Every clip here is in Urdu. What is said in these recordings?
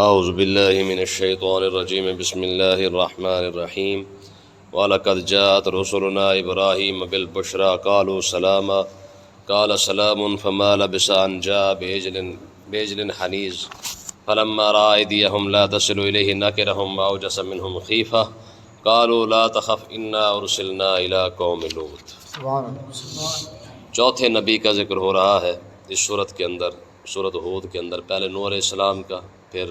اعوذ باللہ من الشیطان الرجیم بسم اللہ الرحمن الرحیم وَلَقَدْ جَاءَتْ رُسُلُنَا إِبْرَاهِيمَ بِالْبُشْرَىٰ قَالُوا سَلَامًا قَالَ سَلَامٌ فَمَا لَبِثَ أَن جَاءَ بِعِجْلٍ حَنِيذٍ فَلَمَّا رَأَىٰ أَيْدِيَهُمْ لَا تَصِلُ إِلَيْهِ نَكِرَهُمْ وَأَوْجَسَ مِنْهُمْ خِيفَةً قَالُوا لَا تَخَفْ إِنَّا أُرْسِلْنَا إِلَىٰ قَوْمِ لوط۔ چوتھے نبی کا ذکر ہو رہا ہے اس صورت کے اندر، صورت ہود کے اندر۔ پہلے نوح علیہ السلام کا، پھر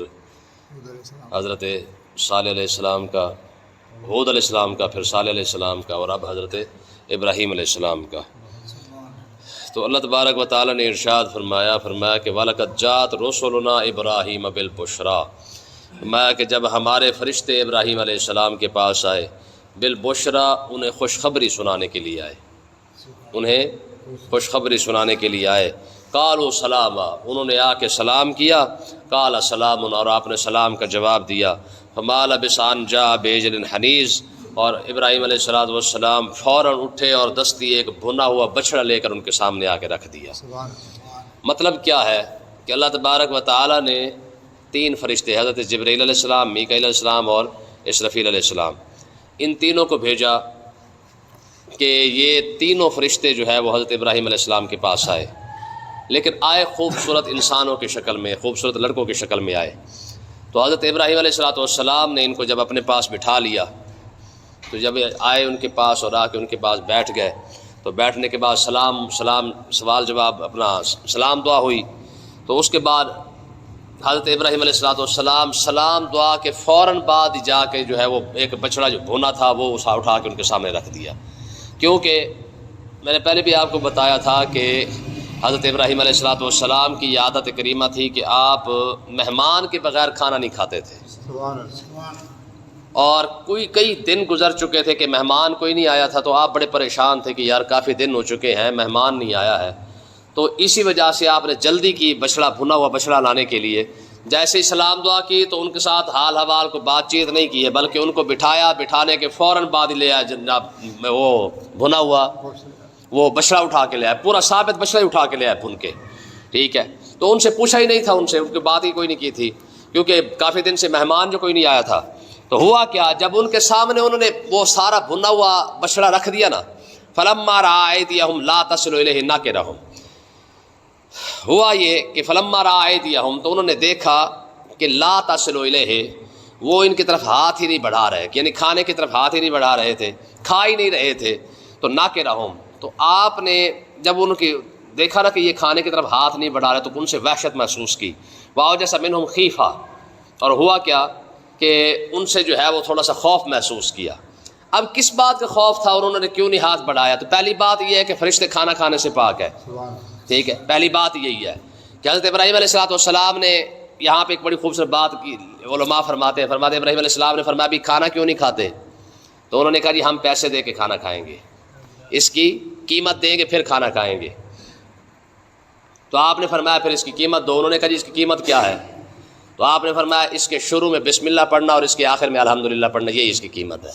حضرت صالح علیہ السلام کا، ہود علیہ السلام کا، پھر صالح علیہ السلام کا، اور اب حضرت ابراہیم علیہ السلام کا۔ تو اللہ تبارک و تعالیٰ نے ارشاد فرمایا کہ وَلَقَدْ جَاءَتْ رُسُلُنَا إِبْرَاهِيمَ بِالْبُشْرَىٰ، فرمایا کہ جب ہمارے فرشتے ابراہیم علیہ السلام کے پاس آئے، بالبشریٰ، انہیں خوشخبری سنانے کے لیے آئے، انہیں خوشخبری سنانے کے لیے آئے۔ قالوا سلاما، انہوں نے آ کے سلام کیا، قال سلام، اور آپ نے سلام کا جواب دیا۔ فما لبث ان جاء بعجل حنیذ، اور ابراہیم علیہ السلام فوراً اٹھے اور دستی ایک بھنا ہوا بچڑا لے کر ان کے سامنے آ کے رکھ دیا۔ مطلب کیا ہے کہ اللہ تبارک و تعالیٰ نے تین فرشتے، حضرت جبرائیل علیہ السلام، میکائیل علیہ السلام اور اسرافیل علیہ السلام، ان تینوں کو بھیجا کہ یہ تینوں فرشتے جو ہے وہ حضرت ابراہیم علیہ السلام کے پاس آئے، لیکن آئے خوبصورت انسانوں کی شکل میں، خوبصورت لڑکوں کی شکل میں آئے۔ تو حضرت ابراہیم علیہ السلام نے ان کو جب اپنے پاس بٹھا لیا، تو جب آئے ان کے پاس اور آ کے ان کے پاس بیٹھ گئے، تو بیٹھنے کے بعد سوال جواب، اپنا سلام دعا ہوئی۔ تو اس کے بعد حضرت ابراہیم علیہ السلام سلام دعا کے فوراً بعد جا کے جو ہے وہ ایک بچڑا جو بھونا تھا وہ اٹھا کے ان کے سامنے رکھ دیا، کیونکہ میں نے پہلے بھی آپ کو بتایا تھا کہ حضرت ابراہیم علیہ السلام کی یہ عادت کریمہ تھی کہ آپ مہمان کے بغیر کھانا نہیں کھاتے تھے، اور کئی دن گزر چکے تھے کہ مہمان کوئی نہیں آیا تھا، تو آپ بڑے پریشان تھے کہ یار کافی دن ہو چکے ہیں، مہمان نہیں آیا ہے۔ تو اسی وجہ سے آپ نے جلدی کی بھنا ہوا بچڑا لانے کے لیے۔ جیسے ہی سلام دعا کی تو ان کے ساتھ حال حوال کو بات چیت نہیں کی ہے، بلکہ ان کو بٹھایا، بٹھانے کے فوراً بعد لے آیا جناب وہ بھنا ہوا وہ بچڑا اٹھا کے لے آیا، پورا ثابت بچڑا ہی اٹھا کے لے آیا بھن کے، ٹھیک ہے۔ تو ان سے پوچھا ہی نہیں تھا، ان کی بات ہی کوئی نہیں کی تھی، کیونکہ کافی دن سے مہمان جو کوئی نہیں آیا تھا۔ تو ہوا کیا، جب ان کے سامنے انہوں نے وہ سارا بھنا ہوا بچڑا رکھ دیا نا، فلما رأى أيديهم لا تصل إليه ناكرهم، ہوا یہ کہ فلما رأى أيديهم، تو انہوں نے دیکھا کہ لا تصل إليه، وہ ان کی طرف ہاتھ ہی نہیں بڑھا رہے، یعنی کھانے کی طرف ہاتھ ہی نہیں بڑھا رہے تھے، کھا ہی نہیں رہے تھے۔ تو ناکرہم، تو آپ نے جب ان کی دیکھا نا کہ یہ کھانے کی طرف ہاتھ نہیں بڑھا رہے، تو ان سے وحشت محسوس کی۔ وَأَوْجَسَ مِنْهُمْ خِیفَةً، اور ہوا کیا کہ ان سے جو ہے وہ تھوڑا سا خوف محسوس کیا۔ اب کس بات کا خوف تھا اور انہوں نے کیوں نہیں ہاتھ بڑھایا؟ تو پہلی بات یہ ہے کہ فرشتے کھانا کھانے سے پاک ہے، ٹھیک ہے، پہلی بات یہی ہے کہ حضرت ابراہیم علیہ السلام نے یہاں پہ ایک بڑی خوبصورت بات کی، علماء فرماتے ابراہیم علیہ السلام نے فرمایا بھی کھانا کیوں نہیں کھاتے؟ تو انہوں نے کہا جی ہم پیسے دے کے کھانا کھائیں گے، اس کی قیمت دیں گے پھر کھانا کھائیں گے۔ تو آپ نے فرمایا پھر اس کی قیمت دو۔ انہوں نے کہا جی اس کی قیمت کیا ہے؟ تو آپ نے فرمایا اس کے شروع میں بسم اللہ پڑھنا اور اس کے آخر میں الحمدللہ پڑھنا، یہی اس کی قیمت ہے۔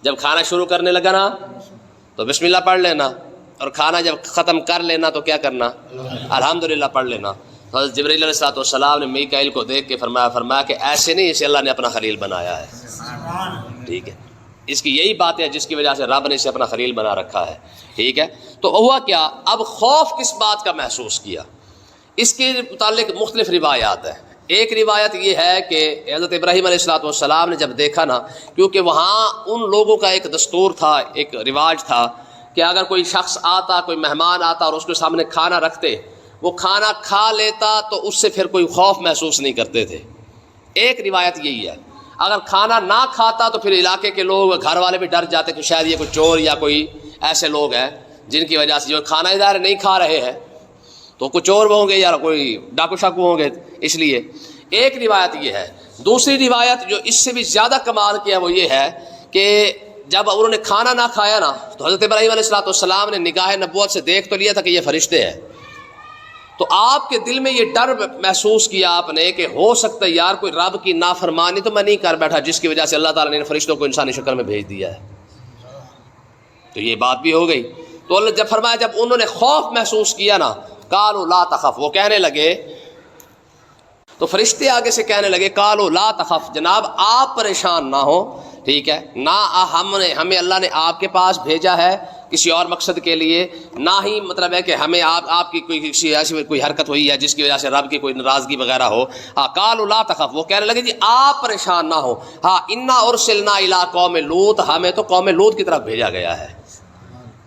جب کھانا شروع کرنے لگا نا تو بسم اللہ پڑھ لینا، اور کھانا جب ختم کر لینا تو کیا کرنا؟ الحمدللہ پڑھ لینا۔ حضرت جبرائیل علیہ السلام نے میکائیل کو دیکھ کے فرمایا کہ ایسے نہیں، اسے اللہ نے اپنا خلیل بنایا ہے، ٹھیک ہے، اس کی یہی بات ہے جس کی وجہ سے رب نے اسے اپنا خلیل بنا رکھا ہے، ٹھیک ہے۔ تو ہوا کیا، اب خوف کس بات کا محسوس کیا؟ اس کے متعلق مختلف روایات ہیں۔ ایک روایت یہ ہے کہ حضرت ابراہیم علیہ السلام نے جب دیکھا نا، کیونکہ وہاں ان لوگوں کا ایک دستور تھا، ایک رواج تھا کہ اگر کوئی شخص آتا، کوئی مہمان آتا اور اس کے سامنے کھانا رکھتے، وہ کھانا کھا لیتا تو اس سے پھر کوئی خوف محسوس نہیں کرتے تھے۔ ایک روایت یہی ہے، اگر کھانا نہ کھاتا تو پھر علاقے کے لوگ، گھر والے بھی ڈر جاتے کہ شاید یہ کوئی چور یا کوئی ایسے لوگ ہیں جن کی وجہ سے جو کھانا ادھر نہیں کھا رہے ہیں تو کچھ چور ہوں گے یا کوئی ڈاکو شاکو ہوں گے، اس لیے ایک روایت یہ ہے۔ دوسری روایت جو اس سے بھی زیادہ کمال کی ہے وہ یہ ہے کہ جب انہوں نے کھانا نہ کھایا نا تو حضرت ابراہیم علیہ السلام نے نگاہ نبوت سے دیکھ تو لیا تھا کہ یہ فرشتے ہیں، تو آپ کے دل میں یہ ڈر محسوس کیا آپ نے کہ ہو سکتا ہے یار کوئی رب کی نافرمانی تو میں نہیں کر بیٹھا جس کی وجہ سے اللہ تعالیٰ نے فرشتوں کو انسانی شکل میں بھیج دیا ہے۔ تو یہ بات بھی ہو گئی۔ تو اللہ جب فرمایا، جب انہوں نے خوف محسوس کیا نا، قالوا لا تخف، وہ کہنے لگے تو فرشتے آگے سے کہنے لگے قالوا لا تخف، جناب آپ پریشان نہ ہو، ٹھیک ہے، نہ ہمیں اللہ نے آپ کے پاس بھیجا ہے کسی اور مقصد کے لیے، نہ ہی مطلب ہے کہ ہمیں آپ کی کسی ایسی کوئی حرکت ہوئی ہے جس کی وجہ سے رب کی کوئی ناراضگی وغیرہ ہو۔ ہاں قالوا لا تخف، وہ کہنے لگے جی آپ پریشان نہ ہو، ہاں انا ارسلنا الی قوم لوط، ہمیں تو قوم لوط کی طرف بھیجا گیا ہے،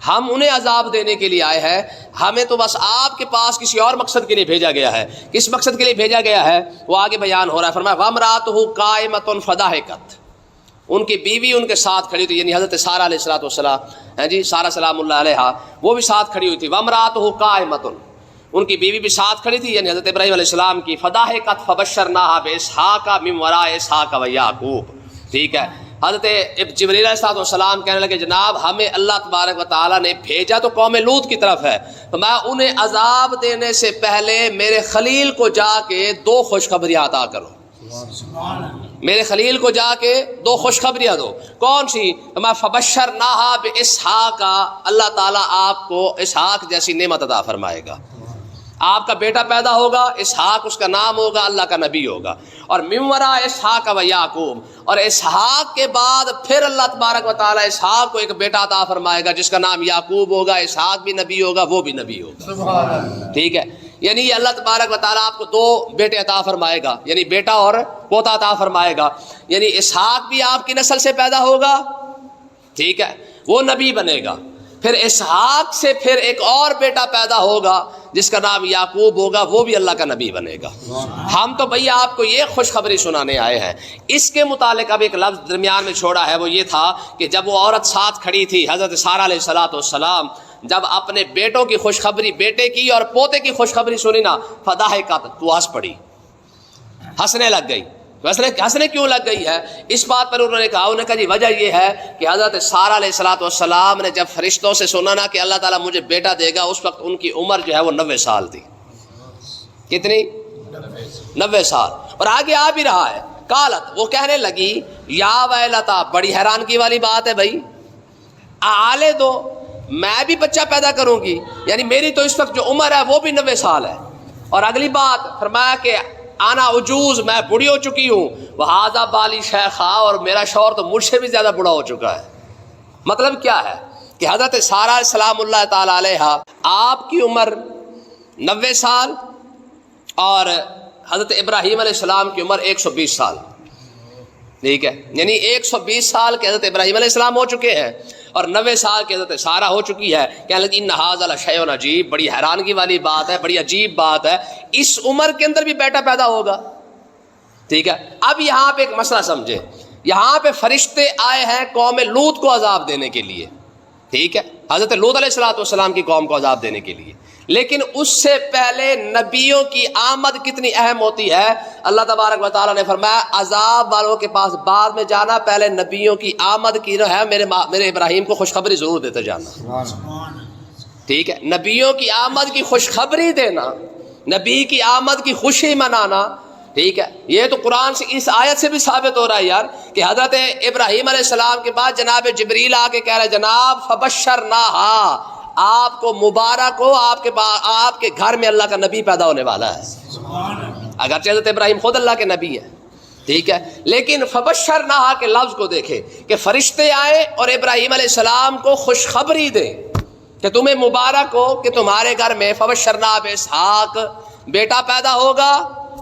ہم انہیں عذاب دینے کے لیے آئے ہیں، ہمیں تو بس آپ کے پاس کسی اور مقصد کے لیے بھیجا گیا ہے۔ کس مقصد کے لیے بھیجا گیا ہے وہ آگے بیان ہو رہا ہے، فرمایا وامرأتہ قائمۃ فضحکت، ان کی بیوی ان کے ساتھ کھڑی تھی، یعنی حضرت سارہ علیہ الصلوۃ والسلام، ہیں جی سارہ سلام اللہ علیہا، وہ بھی ساتھ کھڑی ہوئی تھی، وامرأتہ قائمۃ، ان کی بیوی بھی ساتھ کھڑی تھی، یعنی حضرت ابراہیم علیہ السلام کی، فضحکت فبشرناہا باسحاق من وراء اسحاق ویعقوب، ٹھیک ہے۔ حضرت جبریل علیہ السلام کہنے لگے جناب ہمیں اللہ تبارک و تعالیٰ نے بھیجا تو قوم لوط کی طرف ہے، تو میں انہیں عذاب دینے سے پہلے میرے خلیل کو جا کے 2 خوشخبریاں عطا کرو، میرے خلیل کو جا کے 2 خوشخبریاں دو، کون سی؟ میں فبشرناہا باسحاق، اللہ تعالیٰ آپ کو اسحاق جیسی نعمت عطا فرمائے گا، آپ کا بیٹا پیدا ہوگا، اسحاق اس کا نام ہوگا، اللہ کا نبی ہوگا، اور من وراء اسحاق و یعقوب، اور اسحاق کے بعد پھر اللہ تبارک و تعالیٰ اسحاق کو ایک بیٹا عطا فرمائے گا جس کا نام یعقوب ہوگا، اسحاق بھی نبی ہوگا، وہ بھی نبی ہوگا، ٹھیک ہے۔ یعنی یہ اللہ تبارک و تعالیٰ آپ کو 2 بیٹے عطا فرمائے گا، یعنی بیٹا اور پوتا عطا فرمائے گا، یعنی اسحاق بھی آپ کی نسل سے پیدا ہوگا، ٹھیک ہے، وہ نبی بنے گا، پھر اسحاق سے پھر ایک اور بیٹا پیدا ہوگا جس کا نام یعقوب ہوگا، وہ بھی اللہ کا نبی بنے گا۔ ہم تو بھیا آپ کو یہ خوشخبری سنانے آئے ہیں۔ اس کے متعلق اب ایک لفظ درمیان میں چھوڑا ہے، وہ یہ تھا کہ جب وہ عورت ساتھ کھڑی تھی حضرت سارہ علیہ الصلوۃ والسلام، جب اپنے بیٹوں کی خوشخبری، بیٹے کی اور پوتے کی خوشخبری سنی نا، فضحکت، تو ہنس پڑی، ہنسنے لگ گئی۔ ہنسنے کیوں لگ گئی ہے؟ اس بات پر انہوں نے کہا جی وجہ یہ ہے کہ حضرت سارہ علیہ الصلوۃ والسلام نے جب فرشتوں سے سنا نا کہ اللہ تعالیٰ مجھے بیٹا دے گا، اس وقت ان کی عمر جو ہے وہ 90 سال تھی۔ کتنی؟ 90 سال، اور آگے آ بھی رہا ہے، قالت، وہ کہنے لگی یا ویلتا، بڑی حیرانگی والی بات ہے بھائی، آلے دو، میں بھی بچہ پیدا کروں گی، یعنی میری تو اس وقت جو عمر ہے وہ بھی 90 سال ہے، اور اگلی بات فرمایا کہ آنا عجوز، میں بوڑھی ہو چکی ہوں، وہذا بالی شیخا، اور میرا شوہر تو مجھ سے بھی زیادہ بوڑھا ہو چکا ہے۔ مطلب کیا ہے کہ حضرت سارہ سلام اللہ تعالی علیہا، آپ کی عمر 90 سال اور حضرت ابراہیم علیہ السلام کی عمر 120 سال، ٹھیک ہے، یعنی 120 سال کے حضرت ابراہیم علیہ السلام ہو چکے ہیں اور 90 سال کی حضرت سارہ ہو چکی ہے۔ کہنے لگی ان ھذا لشیء عجیب، بڑی حیرانگی والی بات ہے، بڑی عجیب بات ہے، اس عمر کے اندر بھی بیٹا پیدا ہوگا، ٹھیک ہے۔ اب یہاں پہ ایک مسئلہ سمجھے، یہاں پہ فرشتے آئے ہیں قوم لوط کو عذاب دینے کے لیے، ٹھیک ہے، حضرت لوط علیہ السلام کی قوم کو عذاب دینے کے لیے، لیکن اس سے پہلے نبیوں کی آمد کتنی اہم ہوتی ہے۔ اللہ تبارک و تعالیٰ نے فرمایا عذاب والوں کے پاس بعد میں جانا، پہلے نبیوں کی آمد کی جو ہے میرے ابراہیم کو خوشخبری ضرور دیتے جانا، ٹھیک ہے، نبیوں کی آمد کی خوشخبری دینا، نبی کی آمد کی خوشی منانا، ٹھیک ہے۔ یہ تو قرآن سے اس آیت سے بھی ثابت ہو رہا ہے یار کہ حضرت ابراہیم علیہ السلام کے بعد جناب جبریل آ کے کہہ رہے جناب فبشرناہا، آپ کو مبارک ہو، آپ کے گھر میں اللہ کا نبی پیدا ہونے والا ہے، اگرچہ حضرت ابراہیم خود اللہ کے نبی ہے، ٹھیک ہے، لیکن فبشرناہا کے لفظ کو دیکھیں کہ فرشتے آئے اور ابراہیم علیہ السلام کو خوشخبری دیں کہ تمہیں مبارک ہو کہ تمہارے گھر میں فبشرناہ باسحاق، بیٹا پیدا ہوگا،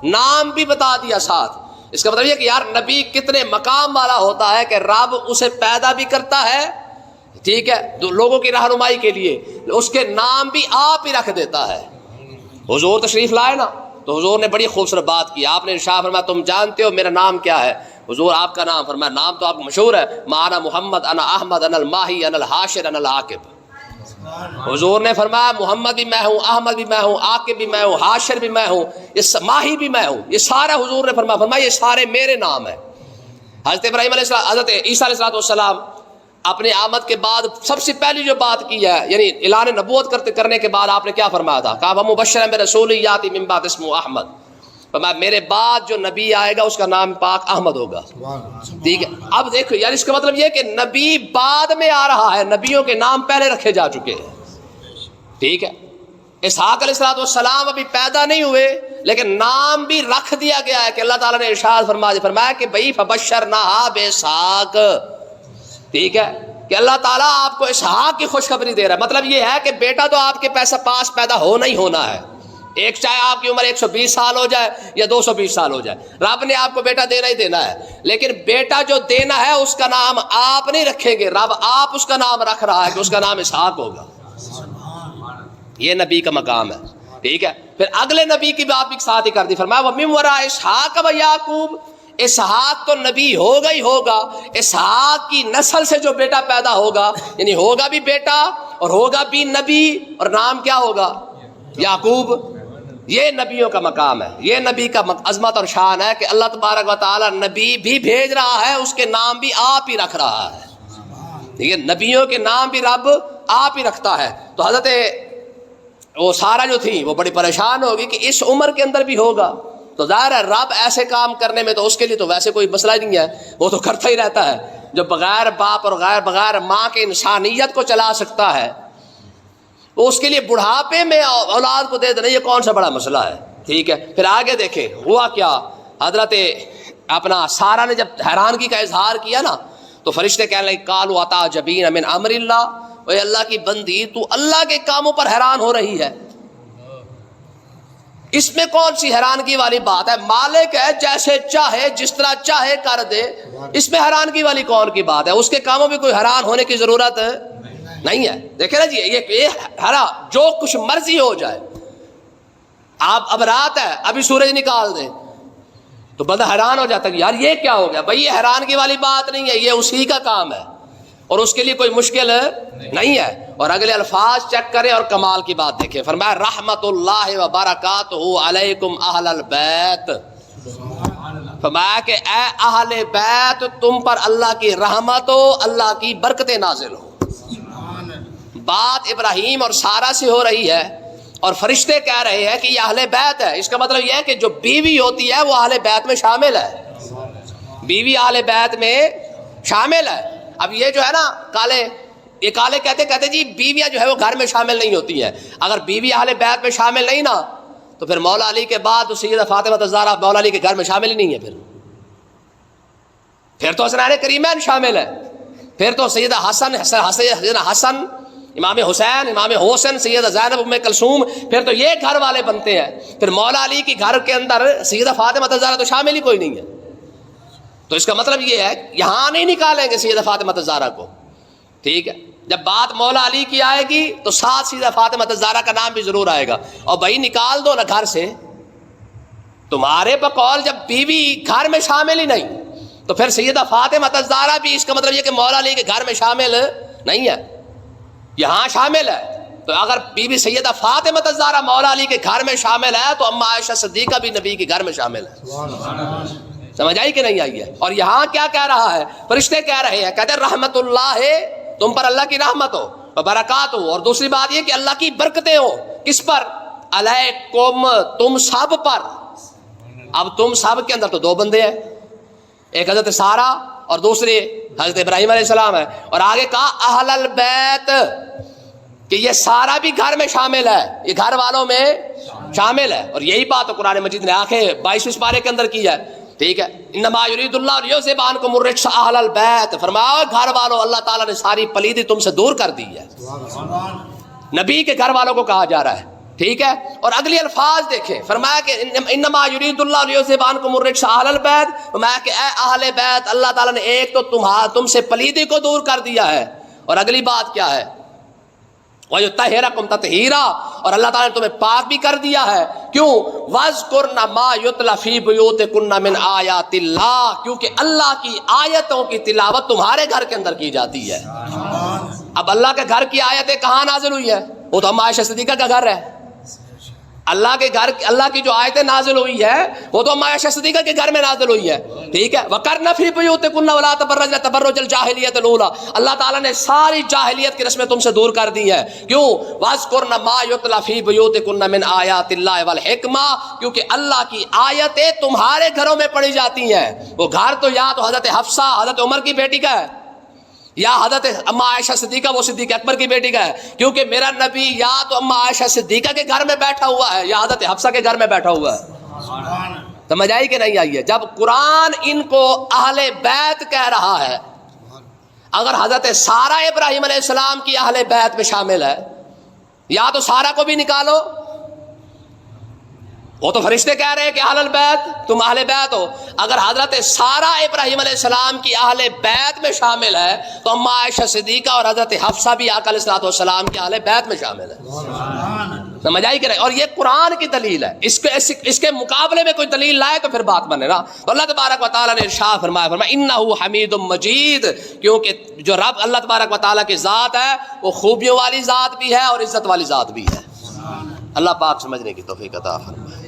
نام بھی بتا دیا ساتھ۔ اس کا مطلب یہ کہ یار نبی کتنے مقام والا ہوتا ہے کہ رب اسے پیدا بھی کرتا ہے، ٹھیک ہے، لوگوں کی رہنمائی کے لیے اس کے نام بھی آپ ہی رکھ دیتا ہے۔ حضور تشریف لائے نا تو حضور نے بڑی خوبصورت بات کی، آپ نے ارشاد فرمایا تم جانتے ہو میرا نام کیا ہے؟ حضور آپ کا نام فرمایا، نام تو آپ کو مشہور ہے، مانا محمد، انا احمد، انا الماہی، انا الحاشر، انا العاقب۔ حضور نے فرمایا محمد بھی میں ہوں، احمد بھی میں ہوں، عاقب بھی میں ہوں، حاشر بھی میں ہوں، ماہی بھی میں ہوں، یہ سارا حضور نے فرمایا یہ سارے میرے نام ہیں۔ حضرت ابراہیم علیہ السلام، حضرت عیسیٰ علیہ السلام اپنے آمد کے بعد سب سے پہلی جو بات کی ہے، یعنی اعلان نبوت کرنے کے بعد آپ نے کیا فرمایا تھا؟ کہا مبشرا برسول یاتی من بعد اسمہ احمد، فرمایا میرے بعد جو نبی آئے گا اس کا نام پاک احمد ہوگا، ٹھیک ہے۔ اب دیکھو یار اس کا مطلب یہ کہ نبی بعد میں آ رہا ہے، نبیوں کے نام پہلے رکھے جا چکے ہیں، ٹھیک ہے۔ اسحاق علیہ السلام ابھی پیدا نہیں ہوئے لیکن نام بھی رکھ دیا گیا ہے کہ اللہ تعالیٰ نے ارشاد فرمایا کہ بھائی فبشرناہا باسحاق، ٹھیک ہے، کہ اللہ تعالیٰ آپ کو اسحاق کی خوشخبری دے رہا ہے. مطلب یہ ہے کہ بیٹا تو آپ کے پاس پیدا ہونا ہی ہونا ہے. ایک چاہے آپ کی عمر 120 سال ہو جائے یا 220 سال ہو جائے، رب نے آپ کو بیٹا دینا ہی دینا ہے. لیکن بیٹا جو دینا ہے اس کا نام آپ نہیں رکھیں گے، رب آپ اس کا نام رکھ رہا ہے کہ اس کا نام اسحاق ہوگا. یہ نبی کا مقام ہے، ٹھیک ہے. پھر اگلے نبی کی بات بھی ساتھ ہی کر دی، فرمایا وَمِن وَرَاءِ اسحاق وَیعقوب، اسحاق تو نبی ہوگا ہی ہوگا. اسحاق کی نسل سے جو بیٹا پیدا ہوگا، یعنی ہوگا بھی بیٹا اور ہوگا بھی نبی، اور نام کیا ہوگا؟ یعقوب. یہ نبیوں کا مقام ہے، یہ نبی کا عظمت اور شان ہے کہ اللہ تبارک و تعالی نبی بھی بھیج رہا ہے، اس کے نام بھی آپ ہی رکھ رہا ہے. یہ نبیوں کے نام بھی رب آپ ہی رکھتا ہے. تو حضرت وہ سارا جو تھی وہ بڑی پریشان ہوگی کہ اس عمر کے اندر بھی ہوگا. تو ظاہر ہے رب ایسے کام کرنے میں تو اس کے لیے تو ویسے کوئی مسئلہ نہیں ہے، وہ تو کرتا ہی رہتا ہے. جو بغیر باپ اور بغیر ماں کے انسانیت کو چلا سکتا ہے، وہ اس کے لیے بڑھاپے میں اولاد کو دے دینا یہ کون سا بڑا مسئلہ ہے. ٹھیک ہے. پھر آگے دیکھیں ہوا کیا. حضرت اپنا سارا نے جب حیرانگی کا اظہار کیا نا تو فرشتے کہنے لگے قالوا اتعجبین من امر اللہ، اے اللہ کی بندی تو اللہ کے کاموں پر حیران ہو رہی ہے. اس میں کون سی حیرانگی والی بات ہے؟ مالک ہے، جیسے چاہے جس طرح چاہے کر دے. اس میں حیرانگی والی کون کی بات ہے؟ اس کے کاموں میں کوئی حیران ہونے کی ضرورت نہیں ہے. دیکھیں نا جی، یہ ہرا جو کچھ مرضی ہو جائے. آپ اب رات ہے، ابھی سورج نکال دیں تو بندہ حیران ہو جاتا ہے یار یہ کیا ہو گیا. بھائی یہ حیرانگی والی بات نہیں ہے، یہ اسی کا کام ہے اور اس کے لیے کوئی مشکل نہیں ہے. اور اگلے الفاظ چیک کریں اور کمال کی بات دیکھیں. فرمایا رحمت اللہ وبرکاتہ علیکم اہل البیت. فرمایا کہ اے اہل بیت تم پر اللہ کی رحمت ہو، اللہ کی برکتیں نازل ہو. بات ابراہیم اور سارا سے ہو رہی ہے اور فرشتے کہہ رہے ہیں کہ یہ اہل بیت ہے. اس کا مطلب یہ ہے کہ جو بیوی ہوتی ہے وہ اہل بیت میں شامل ہے، بیوی اہل بیت میں شامل ہے. اب یہ جو ہے نا یہ کالے کہتے جی بیویاں جو ہے وہ گھر میں شامل نہیں ہوتی ہیں. اگر بیوی اہل بیت میں شامل نہیں نا تو پھر مولا علی کے بعد سیدہ فاطمہ الزہرا مولا علی کے گھر میں شامل ہی نہیں ہے. پھر تو حسنین کریمین شامل ہے، پھر تو سیدہ حسن امام حسین، امام حسن، سیدہ زینب ام کلثوم، پھر تو یہ گھر والے بنتے ہیں. پھر مولا علی کے گھر کے اندر سیدہ فاطمہ الزہرا تو شامل ہی کوئی نہیں ہے. تو اس کا مطلب یہ ہے یہاں نہیں نکالیں گے سیدہ فاطمہ الزہرا کو. ٹھیک ہے. جب بات مولا علی کی آئے گی تو ساتھ سیدہ فاطمہ الزہرا کا نام بھی ضرور آئے گا. اور بھائی نکال دو نا گھر سے. تمہارے بقول جب بیوی گھر میں شامل ہی نہیں تو پھر سیدہ فاطمہ الزہرا بھی، اس کا مطلب یہ کہ مولا علی کے گھر میں شامل نہیں ہے، یہاں شامل ہے. تو اگر بی بی سیدہ فاطمہ الزہرا مولا علی کے گھر میں شامل ہے تو اما عائشہ صدیقہ بھی نبی کے گھر میں شامل ہے. سمجھ آئی کہ نہیں آئی ہے؟ اور یہاں کیا کہہ رہا ہے؟ فرشتے کہہ رہے ہیں، کہتے ہیں رحمت اللہ ہے، تم پر اللہ کی رحمت ہو، برکات ہو. اور دوسری بات یہ کہ اللہ کی برکتیں ہو. کس پر؟ علیکم، تم سب پر. اب تم سب کے اندر تو دو بندے ہیں، ایک حضرت سارا اور دوسرے حضرت ابراہیم علیہ السلام ہے. اور آگے کہا اہل البیت، کہ یہ سارا بھی گھر میں شامل ہے، یہ گھر والوں میں شامل ہے. اور یہی بات تو قرآن مجید نے آخر 22 پارے کے اندر کی ہے. ٹھیک ہے. انما یرید اللہ لیذھب عنکم الرجس اہل البیت. فرمایا گھر والوں، اللہ تعالیٰ نے ساری پلیدی تم سے دور کر دی ہے. نبی کے گھر والوں کو کہا جا رہا ہے. ٹھیک ہے. اور اگلی الفاظ دیکھیں، فرمایا کہ انما یرید اللہ لیذھب عنکم الرجس اہل البیت. فرمایا کہ اے اہل بیت، اللہ تعالیٰ نے ایک تو تم سے پلیدی کو دور کر دیا ہے، اور اگلی بات کیا ہے؟ وَيُطَهِّرَكُمْ تَطْهِيرًا، اور اللہ تعالیٰ نے تمہیں پاک بھی کر دیا ہے. کیوں؟ وَاذْكُرْنَ مَا يُتْلَى فِي بُيُوتِكُنَّ مِنْ آيَاتِ اللَّهِ، کیونکہ اللہ کی آیتوں کی تلاوت تمہارے گھر کے اندر کی جاتی ہے. اب اللہ کے گھر کی آیتیں کہاں نازل ہوئی ہے؟ وہ تو اما عائشہ صدیقہ کا گھر ہے. اللہ کے گھر، اللہ کی جو آیتیں نازل ہوئی ہے وہ تو اما عائشہ صدیقہ کے گھر میں نازل ہوئی ہے. ٹھیک ہے. وَقَرْنَ فِي بُيُوتِكُنَّ وَلَا تَبَرَّجْنَ تَبَرُّجَ الْجَاهِلِيَّةِ الْأُولَىٰ. اللہ تعالیٰ نے ساری جاہلیت کی رسمیں تم سے دور کر دی ہیں. کیوں؟ وَاذْكُرْنَ مَا يُتْلَى فِي بُيُوتِكُنَّ مِنْ آيَاتِ اللَّهِ وَالْحِكْمَةِ، کیونکہ اللہ کی آیتیں تمہارے گھروں میں پڑھی جاتی ہیں. وہ گھر تو یا تو حضرت حفصہ حضرت عمر کی بیٹی کا ہے، یا حضرت اما عائشہ صدیقہ وہ صدیق اکبر کی بیٹی کا ہے، کیونکہ میرا نبی یا تو اما عائشہ صدیقہ کے گھر میں بیٹھا ہوا ہے یا حضرت حفصہ کے گھر میں بیٹھا ہوا ہے. سمجھ آئی کہ نہیں آئی ہے؟ جب قرآن ان کو اہل بیت کہہ رہا ہے، اگر حضرت سارہ ابراہیم علیہ السلام کی اہل بیت میں شامل ہے، یا تو سارہ کو بھی نکالو، وہ تو فرشتے کہہ رہے ہیں کہ اہل البیت تم اہل بیت ہو. اگر حضرت سارہ ابراہیم علیہ السلام کی اہل بیت میں شامل ہے تو اما عائشہ صدیقہ اور حضرت حفصہ بھی آقا علیہ الصلوۃ والسلام کی اہل بیت میں شامل ہے. سمجھ آئی کہ نہیں؟ اور یہ قرآن کی دلیل ہے. اس کے مقابلے میں کوئی دلیل لائے تو پھر بات بنے نا. تو اللہ تبارک و تعالیٰ نے ارشاد فرمایا انہ حمید مجید، کیونکہ جو رب اللہ تبارک و تعالیٰ کی ذات ہے وہ خوبیوں والی ذات بھی ہے اور عزت والی ذات بھی ہے. اللہ پاک سمجھنے کی توفیق عطا فرمائے.